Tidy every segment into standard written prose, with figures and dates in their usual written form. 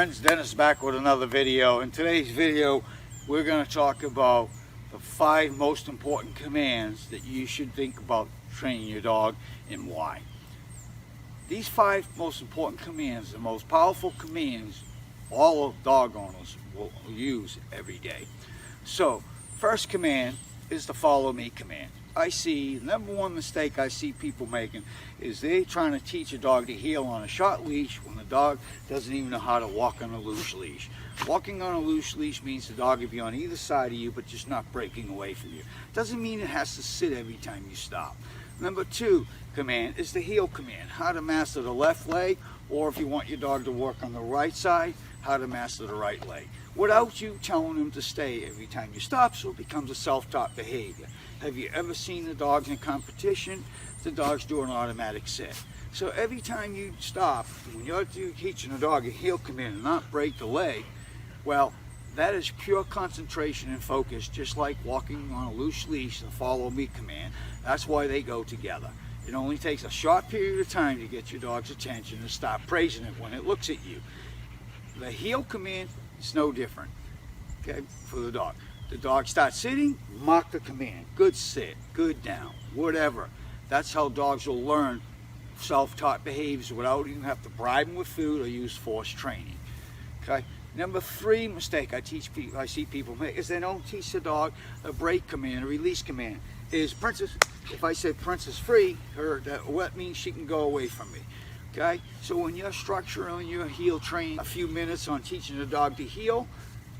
friends, Dennis back with another video. In today's video, we're going to talk about the 5 most important commands that you should think about training your dog and why. These 5 most important commands, the most powerful commands all of dog owners will use every day. So, first command is the follow me command. I see, number one mistake I see people making is they trying to teach a dog to heel on a short leash when the dog doesn't even know how to walk on a loose leash. Walking on a loose leash means the dog will be on either side of you but just not breaking away from you. Doesn't mean it has to sit every time you stop. Number 2 command is the heel command. How to master the left leg, or if you want your dog to work on the right side, how to master the right leg. Without you telling him to stay every time you stop, so it becomes a self-taught behavior. Have you ever seen the dogs in competition? The dogs do an automatic sit. So every time you stop, when you're teaching a dog a heel command and not break the leg, well, that is pure concentration and focus, just like walking on a loose leash, the follow me command. That's why they go together. It only takes a short period of time to get your dog's attention and stop praising it when it looks at you. The heel command is no different, okay, for the dog. The dog starts sitting, mark the command. Good sit, good down, whatever. That's how dogs will learn self-taught behaviors without even have to bribe them with food or use force training. Okay. Number 3 mistake I see people make is they don't teach the dog a break command, a release command. Is Princess, if I say Princess free, that means she can go away from me. Okay? So when you're structuring your heel training, a few minutes on teaching the dog to heel,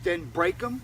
then break them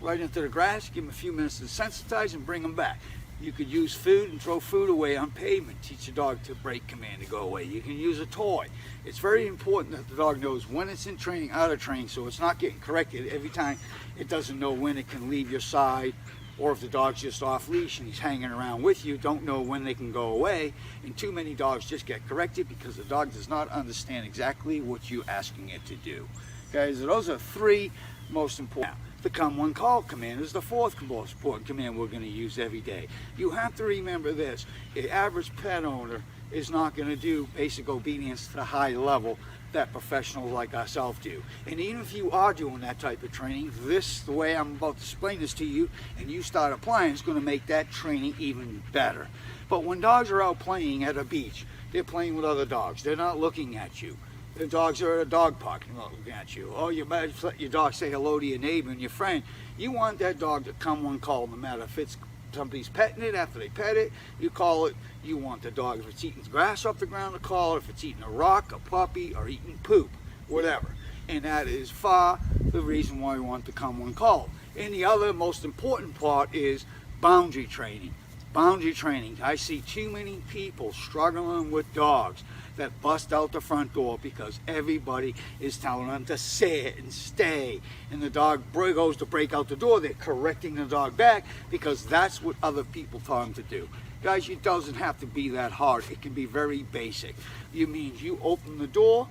right into the grass, give them a few minutes to sensitize and bring them back. You could use food and throw food away on pavement, teach a dog to break command to go away. You can use a toy. It's very important that the dog knows when it's in training, out of training, so it's not getting corrected every time it doesn't know when it can leave your side, or if the dog's just off leash and he's hanging around with you, don't know when they can go away. And too many dogs just get corrected because the dog does not understand exactly what you're asking it to do. Guys, those are 3 most important. The come one call command is the 4th most important command we're going to use every day. You have to remember this: the average pet owner is not going to do basic obedience to the high level that professionals like ourselves do. And even if you are doing that type of training, the way I'm about to explain this to you, and you start applying, it's going to make that training even better. But when dogs are out playing at a beach, they're playing with other dogs. They're not looking at you. The dogs are at a dog park and not looking at you. Or you might let your dog say hello to your neighbor and your friend. You want that dog to come one call, no matter if it's somebody's petting it. After they pet it, you call it. You want the dog, if it's eating grass off the ground, to call it. If it's eating a rock, a puppy, or eating poop, whatever. And that is far the reason why we want to come one call. And the other most important part is boundary training. Boundary training. I see too many people struggling with dogs that bust out the front door because everybody is telling them to sit and stay. And the dog goes to break out the door. They're correcting the dog back because that's what other people tell them to do. Guys, it doesn't have to be that hard. It can be very basic. You mean you open the door,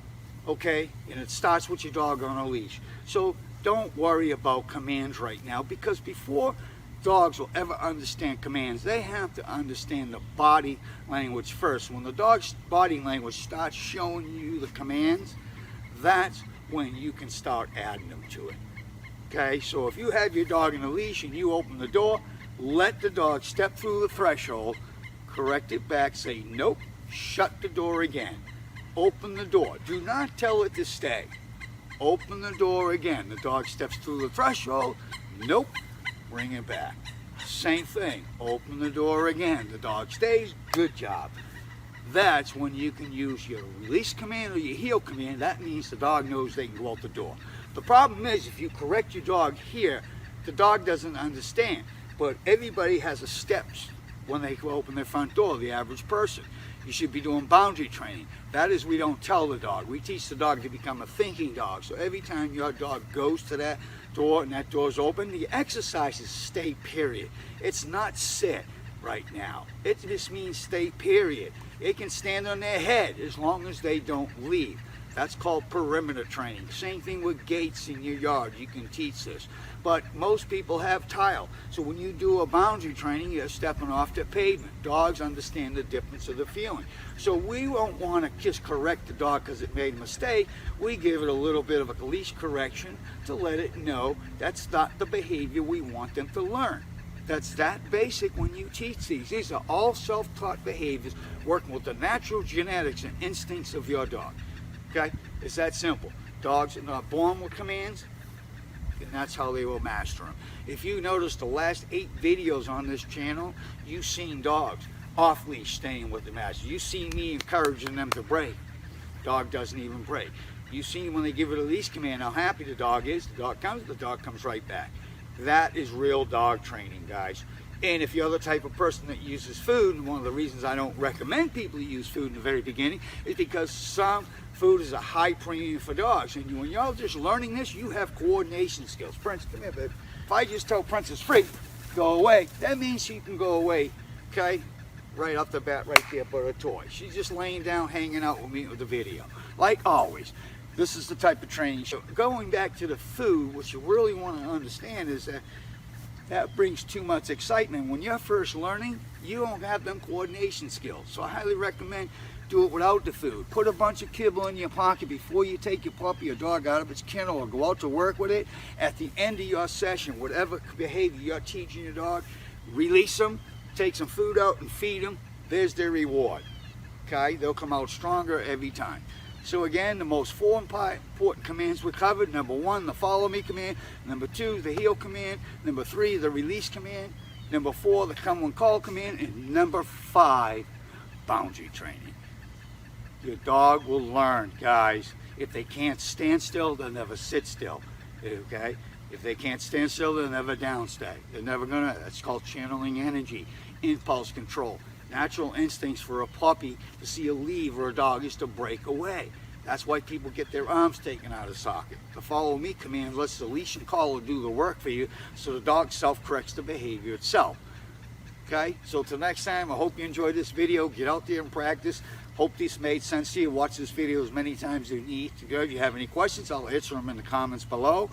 okay, and it starts with your dog on a leash. So don't worry about commands right now, because before dogs will ever understand commands, they have to understand the body language first. When the dog's body language starts showing you the commands, that's when you can start adding them to it. Okay, so if you have your dog in a leash and you open the door, let the dog step through the threshold, correct it back, say nope, shut the door again. Open the door. Do not tell it to stay. Open the door again. The dog steps through the threshold, nope, bring it back. Same thing. Open the door again. The dog stays. Good job. That's when you can use your release command or your heel command. That means the dog knows they can go out the door. The problem is, if you correct your dog here, the dog doesn't understand. But everybody has a steps when they open their front door, the average person. You should be doing boundary training. That is, we don't tell the dog. We teach the dog to become a thinking dog. So every time your dog goes to that door and that door's open, the exercise is stay, period. It's not sit right now. It just means stay, period. It can stand on their head as long as they don't leave. That's called perimeter training. Same thing with gates in your yard. You can teach this. But most people have tile. So when you do a boundary training, you're stepping off the pavement. Dogs understand the difference of the feeling. So we won't want to just correct the dog because it made a mistake. We give it a little bit of a leash correction to let it know that's not the behavior we want them to learn. That's that basic when you teach these. These are all self-taught behaviors working with the natural genetics and instincts of your dog. Okay? It's that simple. Dogs are not born with commands, and that's how they will master them. If you notice the last 8 videos on this channel, you've seen dogs off-leash staying with the master. You've seen me encouraging them to break. Dog doesn't even break. You've seen when they give it a leash command how happy the dog is. The dog comes right back. That is real dog training, guys. And if you're the type of person that uses food, and one of the reasons I don't recommend people use food in the very beginning is because some food is a high premium for dogs. And when you're just learning this, you have coordination skills. Prince, come here, babe. If I just tell Princess free, go away, that means she can go away, okay? Right off the bat, right there, but a toy. She's just laying down, hanging out with me with the video. Like always. This is the type of training. So going back to the food, what you really want to understand is that brings too much excitement. When you're first learning, you don't have them coordination skills. So I highly recommend do it without the food. Put a bunch of kibble in your pocket before you take your puppy or dog out of its kennel or go out to work with it. At the end of your session, whatever behavior you're teaching your dog, release them, take some food out and feed them. There's their reward. Okay? They'll come out stronger every time. So again, the most 4 important commands we covered. Number 1, the follow me command. Number 2, the heel command. Number 3, the release command. Number 4, the come when called command. And number 5, boundary training. Your dog will learn, guys. If they can't stand still, they'll never sit still. Okay? If they can't stand still, they'll never downstay. They're never gonna, that's called channeling energy, impulse control. Natural instincts for a puppy to see a leave or a dog is to break away. That's why people get their arms taken out of socket. The follow me command lets the leash and collar do the work for you, so the dog self-corrects the behavior itself. Okay, so till next time, I hope you enjoyed this video. Get out there and practice. Hope this made sense to you. Watch this video as many times as you need to go. If you have any questions, I'll answer them in the comments below.